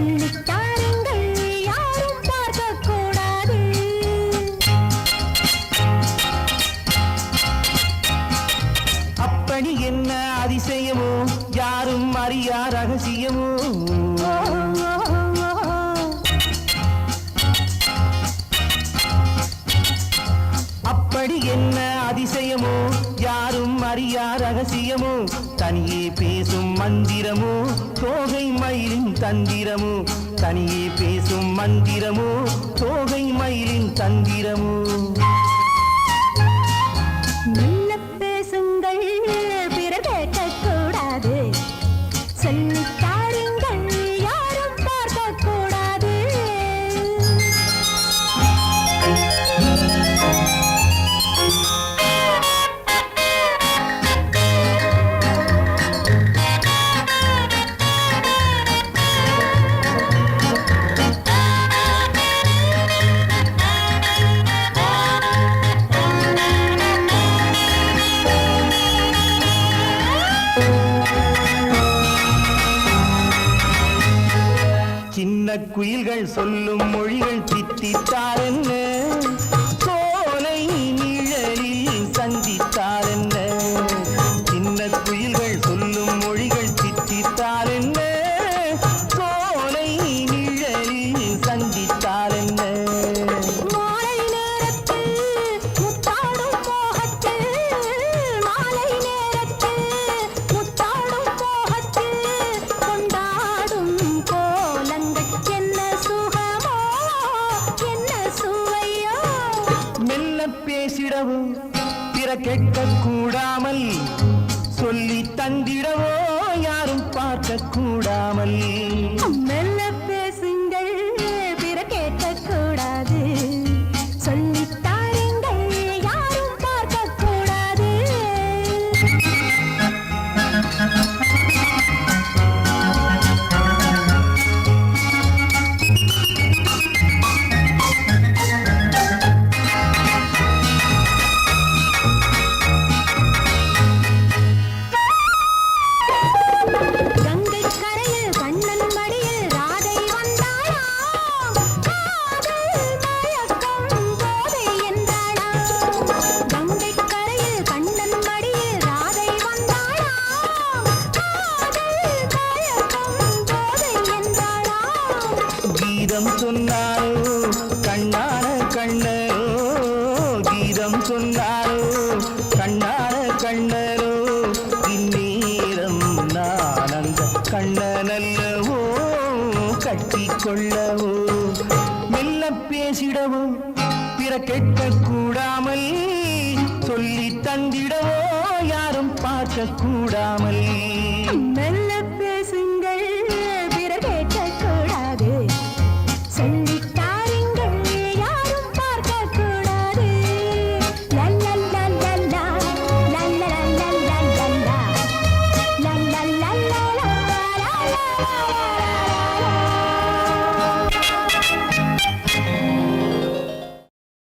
சொல்லித்தாருங்கள் யாரும் பார்க்க கூடாது. அப்படி என்ன அதிசயமோ யாரும் அறியா ரகசியமோ அப்படி என்ன அதிசயமோ யாரும் அறியா ரகசியமோ தனியே பேசும் மந்திரமோ தோகை மயிலின் தந்திரமோ தனியே பேசும் மந்திரமோ தோகை மயிலின் தந்திரமோ நல்ல பேசுங்கள் பிறர் கேட்கக்கூடாது. சொல்லித்தாருங்கள் யாரும் பார்க்க கூடாது. சின்ன குயில்கள் சொல்லும் மொழிகள் தித்தித்தார் என்ன சோலை நிழலில் சந்தித்தார் என்ன சின்ன குயில்கள் சொல்லும் மொழிகள் தித்தித்தார் என்ன சோலை நிழலில் சந்தித்தார் என்ன மாலை நேரத்தில் முத்தாடும் மோகத்தில் மாலை நேரத்தில் முத்தாடும் மோகத்தில் கொண்டாடும் கோலங்கள் என்ன சுகமோ என்ன சுவையோ மெல்ல பேசிடவோ பிற கேட்க கூடாமல் சொல்லி தந்திடவோ யாரும் பார்க்க கூடாமல் மெல்ல பேசுங்கள் பிறர் கேட்கக்கூடாது. சொல்லித்தாருங்கள் யாரும் பார்க்க கூடாது. கங்கை கரையில் கண்ணன் மடியில் ராதை வந்தாளாம். காதல் மயக்கம் போதை என்றாளாம். கங்கை கரையில் கண்ணன் மடியில் ராதை வந்தாளாம். காதல் மயக்கம் போதை என்றாளாம். கீதம் சொன்னாரோ கண்ணான கண்ணரோ கீதம் சொன்னாரோ கண்ணான கண்ணரோ இந்நேரம் நான் அந்த கண்ணனல்லவோ கட்டிக்கொள்ளவோ மெல்ல பேசிடவோ பிற கேட்க கூடாமல் சொல்லி தந்திடவோ யாரும் பார்க்க கூடாமல் மெல்ல